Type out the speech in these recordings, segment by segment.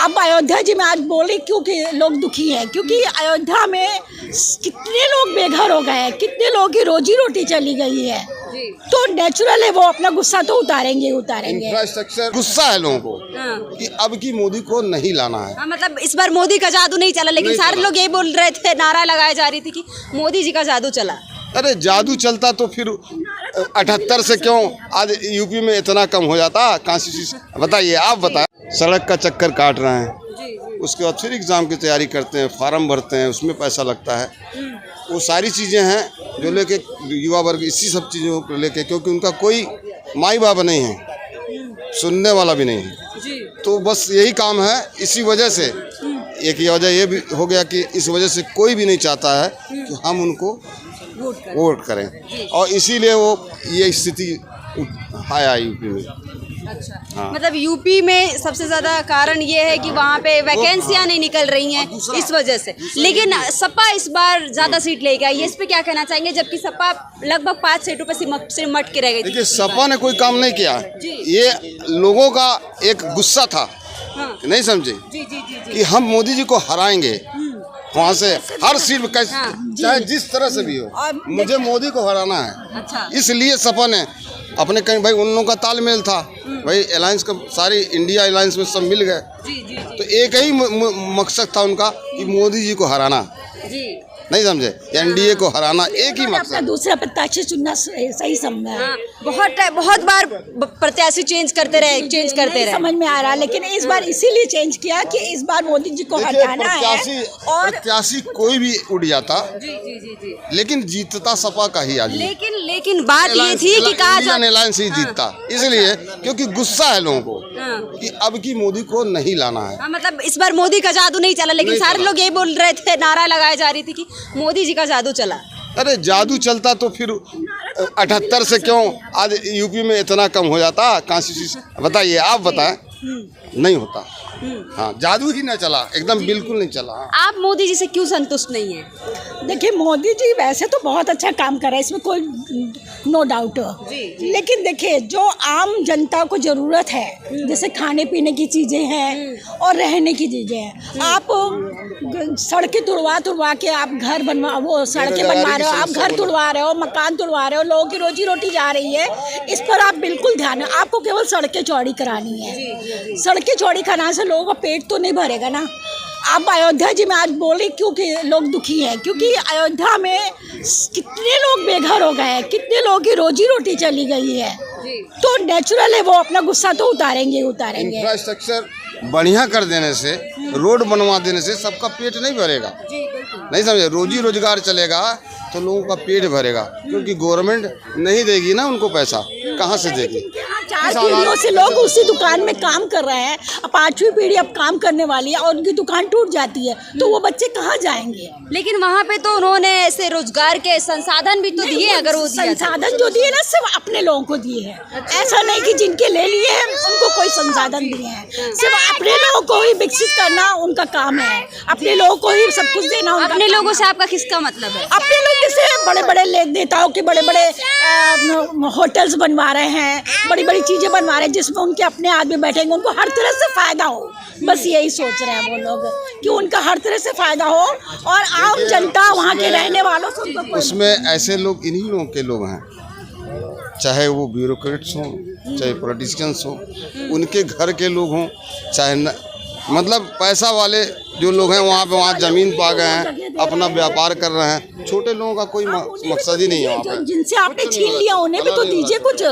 अब अयोध्या जी में आज बोली क्योंकि लोग दुखी हैं, क्योंकि अयोध्या में कितने लोग बेघर हो गए हैं, कितने लोगों की रोजी रोटी चली गई है, तो नेचुरल है वो अपना गुस्सा तो उतारेंगे उतारेंगे। इंफ्रास्ट्रक्चर गुस्सा है लोगों को कि अब की मोदी को नहीं लाना है। मतलब इस बार मोदी का जादू नहीं चला, लेकिन सारे लोग यही बोल रहे थे, नारा लगाई जा रही थी कि मोदी जी का जादू चला। अरे जादू चलता तो फिर 78 से क्यों आज यूपी में इतना कम हो जाता। कॉन्स्टिट्यूशन बताइए, आप बताएं। सड़क का चक्कर काट रहे हैं, उसके बाद फिर एग्ज़ाम की तैयारी करते हैं, फार्म भरते हैं, उसमें पैसा लगता है। वो सारी चीज़ें हैं जो लेके युवा वर्ग इसी सब चीज़ों को लेके, क्योंकि उनका कोई माई बाप नहीं है, सुनने वाला भी नहीं है, तो बस यही काम है। इसी वजह से एक ये वजह ये भी हो गया कि इस वजह से कोई भी नहीं चाहता है कि हम उनको वोट करें, और इसीलिए वो ये स्थिति आया यूपी में। अच्छा, हाँ। मतलब यूपी में सबसे ज्यादा कारण ये है कि वहाँ पे वैकेंसियाँ नहीं निकल रही हैं इस वजह से। लेकिन सपा इस बार ज्यादा सीट लेके आई है, इस पे क्या कहना चाहेंगे, जबकि सपा लगभग 5 सीटों पे सिमट के रह गई थी। देखिए, सपा ने कोई काम नहीं किया, ये लोगों का एक गुस्सा था। हाँ। नहीं समझे जी जी जी जी। कि हम मोदी जी को हराएंगे वहाँ से हर सीट में, कैसे चाहे जिस तरह से भी हो, मुझे मोदी को हराना है। अच्छा। इसलिए सपा ने अपने कहीं, भाई उन लोगों का तालमेल था, भाई अलायंस का सारी इंडिया अलायंस में सब मिल गए, तो एक ही मकसद था उनका कि मोदी जी को हराना। नहीं समझे, एनडीए को हराना, एक ही मकसद। दूसरा प्रत्याशी चुनना सही समझा। हाँ, बहुत बार प्रत्याशी चेंज करते रहे, समझ में आ रहा, लेकिन इस बार इसीलिए चेंज किया कि इस बार मोदी जी को हटाना है। और प्रत्याशी कोई भी उड़ जाता, लेकिन जीतता सपा का ही आदमी। लेकिन बात ये थी कि कहा अलायंस ही जीतता, इसलिए क्योंकि गुस्सा है लोगों को कि अब की मोदी को नहीं लाना है। मतलब इस बार मोदी का जादू नहीं चला, लेकिन सारे लोग यही बोल रहे थे, नारा लगाई जा रही थी कि मोदी जी का जादू चला। अरे जादू चलता तो फिर 78 से क्यों आज यूपी में इतना कम हो जाता। कॉन्स्टिट्यूशन बताइए, आप बताएं। नहीं होता। हाँ, जादू ही ना चला, एकदम बिल्कुल नहीं चला। आप मोदी जी से क्यों संतुष्ट नहीं है? देखिए, मोदी जी वैसे तो बहुत अच्छा काम कर रहे हैं, इसमें कोई नो डाउट, लेकिन देखिए जो आम जनता को ज़रूरत है, जैसे खाने पीने की चीज़ें हैं और रहने की चीज़ें हैं, आप सड़कें तुड़वा के आप घर बनवा, वो सड़कें बनवा रहे हो, आप घर तुड़वा रहे हो, मकान तुड़वा रहे हो, लोगों की रोजी रोटी जा रही है, इस पर आप बिल्कुल ध्यान है। आपको केवल सड़कें चौड़ी करानी है, सड़कें चौड़ी कराने से लोगों का पेट तो नहीं भरेगा ना। अब अयोध्या जी में आज बोली क्योंकि लोग दुखी हैं, क्योंकि अयोध्या में कितने लोग बेघर हो गए हैं, कितने लोगों की रोजी रोटी चली गई है, तो नेचुरल है वो अपना गुस्सा तो उतारेंगे। इंफ्रास्ट्रक्चर बढ़िया कर देने से, रोड बनवा देने से सबका पेट नहीं भरेगा। नहीं समझे, रोजी रोजगार चलेगा तो लोगों का पेट भरेगा, क्योंकि गवर्नमेंट नहीं देगी ना उनको पैसा, कहाँ से देगी। 4 पीढ़ियों से लोग उसी दुकान में काम कर रहे हैं, अब 5वीं पीढ़ी अब काम करने वाली है और उनकी दुकान टूट जाती है, तो वो बच्चे कहाँ जाएंगे। लेकिन वहाँ पे तो उन्होंने ऐसे रोजगार के संसाधन भी तो दिए। अगर वो संसाधन जो दिए ना, सिर्फ अपने लोगों को दिए हैं, ऐसा नहीं कि जिनके ले लिए हैं उनको कोई संसाधन दिए हैं। सिर्फ अपने लोगों को ही विकसित करना उनका काम है, अपने लोगों को ही सब कुछ देना। अपने लोगों से आपका किसका मतलब है? अपने लोग जैसे बड़े बड़े नेताओं के बड़े बड़े होटल्स बनवा रहे हैं, बड़ी बड़ी चीज़ें बनवा रहे हैं जिसमें उनके अपने आदमी बैठेंगे, उनको हर तरह से फ़ायदा हो, बस यही सोच रहे हैं वो लोग कि उनका हर तरह से फ़ायदा हो, और आम जनता वहाँ के रहने वालों से उसमें ऐसे लोग इन्हीं लोगों के लोग हैं, चाहे वो ब्यूरोक्रेट्स हों, चाहे पॉलिटिशियंस हों, उनके घर के लोग हों, चाहे मतलब पैसा वाले जो लोग हैं वहाँ ज़मीन पा गए हैं, अपना व्यापार कर रहे हैं। छोटे लोगों का कोई मकसद ही नहीं है वहाँ पे। जिनसे आपने छीन लिया उन्हें भी तो दीजिए कुछ।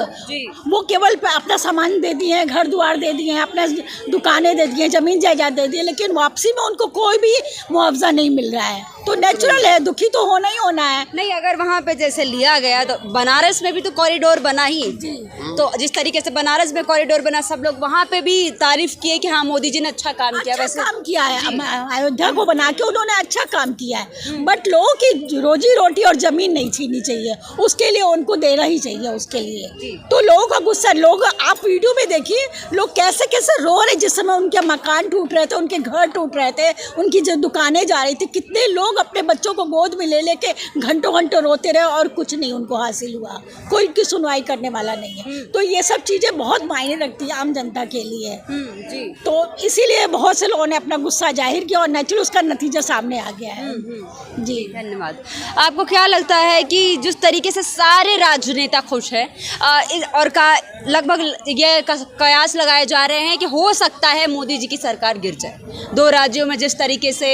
वो केवल अपना सामान दे दिए हैं, घर द्वार दे दिए हैं, अपना दुकानें दे दिए हैं, ज़मीन जायदाद दे दिए, लेकिन वापसी में उनको कोई भी मुआवजा नहीं मिल रहा है, तो नेचुरल है, दुखी तो होना ही होना है। नहीं, अगर वहाँ पे जैसे लिया गया तो बनारस में भी तो कॉरिडोर बना ही, तो जिस तरीके से बनारस में कॉरिडोर बना, सब लोग वहाँ पे भी तारीफ किए कि हाँ मोदी जी ने अच्छा काम किया। वैसे काम किया है, अयोध्या को बना के उन्होंने अच्छा काम किया है, बट लोगों की रोजी रोटी और ज़मीन नहीं छीननी चाहिए, उसके लिए उनको देना ही चाहिए उसके लिए। तो लोगों का गुस्सा, लोग आप वीडियो में देखिए लोग कैसे कैसे रो रहे, जिस समय उनके मकान टूट रहे थे, उनके घर टूट रहे थे, उनकी जो दुकानें जा रही थी, कितने लोग अपने बच्चों को गोद में ले लेके घंटों घंटों रोते रहे और कुछ नहीं उनको हासिल हुआ, कोई की सुनवाई करने वाला नहीं है। तो ये सब चीज़ें बहुत मायने रखती है आम जनता के लिए। जी। तो इसीलिए बहुत से लोगों ने अपना गुस्सा जाहिर किया और नेचुरल उसका नतीजा सामने आ गया है। जी धन्यवाद। आपको क्या लगता है कि जिस तरीके से सारे राजनेता खुश हैं और का लगभग ये कयास लगाए जा रहे हैं कि हो सकता है मोदी जी की सरकार गिर जाए, दो राज्यों में जिस तरीके से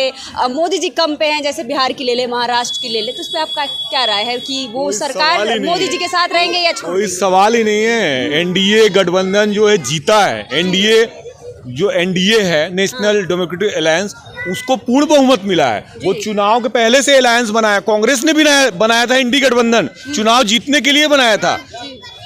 मोदी जी कम पे हैं, जैसे बिहार की ले ले, महाराष्ट्र की ले ले, तो उस पर आपका क्या राय है कि वो सरकार मोदी जी के साथ रहेंगे या छोड़? कोई सवाल ही नहीं है। एनडीए गठबंधन जो है जीता है। एनडीए है, नेशनल डेमोक्रेटिक अलायंस, उसको पूर्ण बहुमत मिला है। वो चुनाव के पहले से अलायंस बनाया, कांग्रेस ने भी बनाया था इंडी गठबंधन, चुनाव जीतने के लिए बनाया था।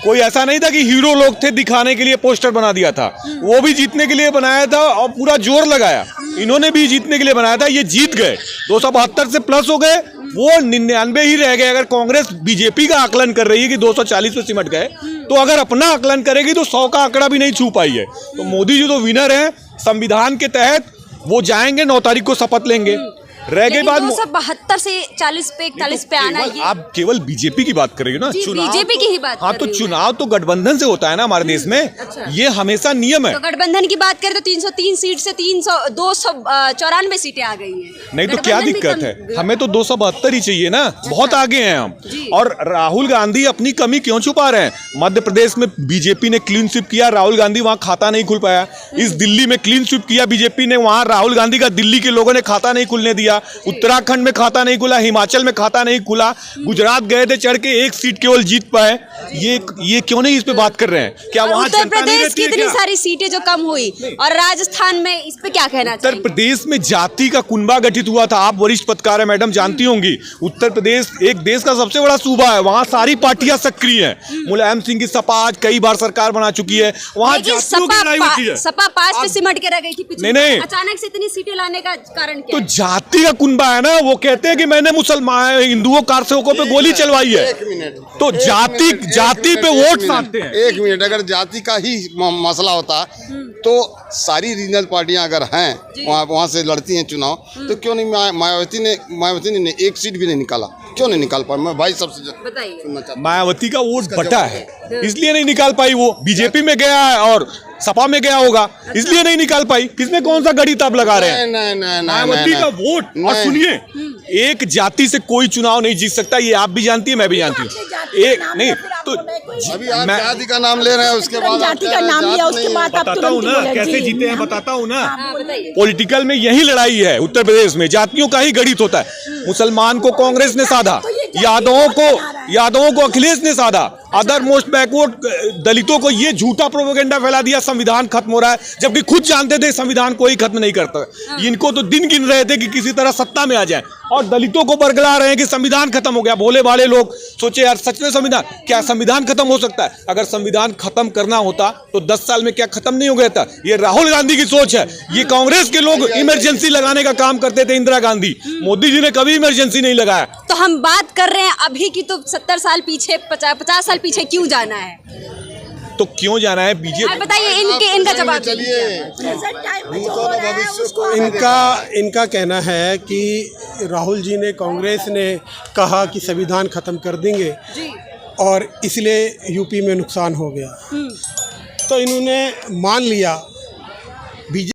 कोई ऐसा नहीं था कि हीरो लोग थे दिखाने के लिए पोस्टर बना दिया था, वो भी जीतने के लिए बनाया था और पूरा जोर लगाया। इन्होंने भी जीतने के लिए बनाया था, ये जीत गए, 272 से प्लस हो गए, वो 99 ही रह गए। अगर कांग्रेस बीजेपी का आकलन कर रही है कि 240 पे सिमट गए, तो अगर अपना आकलन करेगी तो 100 का आंकड़ा भी नहीं छू पाई है। तो मोदी जी तो विनर हैं, संविधान के तहत वो जाएंगे, 9 तारीख को शपथ लेंगे। रह गई बात 272 से 40 पे 41 पे आना, ये आप केवल बीजेपी की बात कर रही हो ना, चुनाव बीजेपी की ही बात। हाँ, तो चुनाव तो गठबंधन से होता है ना हमारे देश में। अच्छा। ये हमेशा नियम है। तो गठबंधन की बात करें तो 303 सीट से 294 सीटें आ गई हैं। नहीं तो क्या दिक्कत है, हमें तो 272 ही चाहिए ना। बहुत आगे हैं हम। और राहुल गांधी अपनी कमी क्यों छुपा रहे हैं? मध्य प्रदेश में बीजेपी ने क्लीन स्वीप किया, राहुल गांधी वहां खाता नहीं खुल पाया। इस दिल्ली में क्लीन स्वीप किया बीजेपी ने, वहां राहुल गांधी का दिल्ली के लोगों ने खाता नहीं खुलने दिया। उत्तराखंड में खाता नहीं खुला, हिमाचल में खाता नहीं खुला, गुजरात गए थे चढ़ के, 1 सीट केवल जीत पाए। ये क्यों नहीं इस पे बात कर रहे हैं? क्या वहां उत्तर प्रदेश की इतनी सारी सीटें जो कम हुई, और राजस्थान में इस पे क्या कहना चाहिए? उत्तर प्रदेश में जाति का कुनबा गठित हुआ था। आप वरिष्ठ पत्रकार है मैडम, जानती होंगी। उत्तर प्रदेश एक देश का सबसे बड़ा सूबा है, वहां सारी पार्टियां सक्रिय हैं। मुलायम सिंह की सपा आज कई बार सरकार बना चुकी है, वहां जातियों की लड़ाई होती है। सपा 5 पे सिमट के रह गई थी पिछले, नहीं, अचानक से इतनी सीटें लाने का कारण क्या? तो जाति का कुनबा है ना। वो कहते हैं कि मैंने मुसलमान हिंदुओं कारसेवकों पे गोली चलवाई है, तो जाति पे वोट साधते हैं। 1 मिनट, अगर जाति का ही मसला होता तो सारी रीजनल पार्टियां अगर हैं वहाँ से लड़ती हैं चुनाव, तो क्यों नहीं मायावती ने 1 सीट भी नहीं निकाला? क्यों नहीं निकाल पाई? मैं भाई सबसे सुनना चाहता हूं। मायावती का वोट बटा है, इसलिए नहीं निकाल पाई। वो बीजेपी में गया है और सपा में गया होगा, इसलिए नहीं निकाल पाई। किसमें कौन सा गणित आप लगा रहे हैं? मायावती का वोट। और सुनिए, एक जाति से कोई चुनाव नहीं जीत सकता, ये आप भी जानती है, मैं भी जानती हूँ। एक नहीं तो अभी आप जाति का नाम ले रहे हैं, उसके बाद जाति का नाम लिया, उसके बाद आप बताता हूँ ना कैसे जीते हैं, बताता हूँ ना। बताइए। पॉलिटिकल में यही लड़ाई है उत्तर प्रदेश में, जातियों का ही गणित होता है। मुसलमान को कांग्रेस ने साधा, यादवों को अखिलेश ने साधा, अदर मोस्ट बैकवर्ड दलितों को ये झूठा प्रोपेगेंडा फैला दिया संविधान खत्म हो रहा है, जबकि खुद जानते थे संविधान कोई खत्म नहीं करता। इनको तो दिन गिन रहे थे कि किसी तरह सत्ता में आ जाए, और दलितों को बरगला रहे हैं कि संविधान खत्म हो गया। भोले भाले लोग सोचे यार सच में संविधान खत्म हो सकता है? अगर संविधान खत्म करना होता तो 10 साल में क्या खत्म नहीं हो गया था? ये राहुल गांधी की सोच है। ये कांग्रेस के लोग इमरजेंसी लगाने का काम करते थे, इंदिरा गांधी। मोदी जी ने कभी इमरजेंसी नहीं लगाया। तो हम बात कर रहे हैं अभी की, तो 70 साल पीछे, 50 साल पीछे क्यों जाना है? तो क्यों जाना है? बीजेपी बताइए, इनका जवाब दीजिए। इनका कहना है कि राहुल जी ने, कांग्रेस ने कहा कि संविधान खत्म कर देंगे और इसलिए यूपी में नुकसान हो गया, तो इन्होंने मान लिया।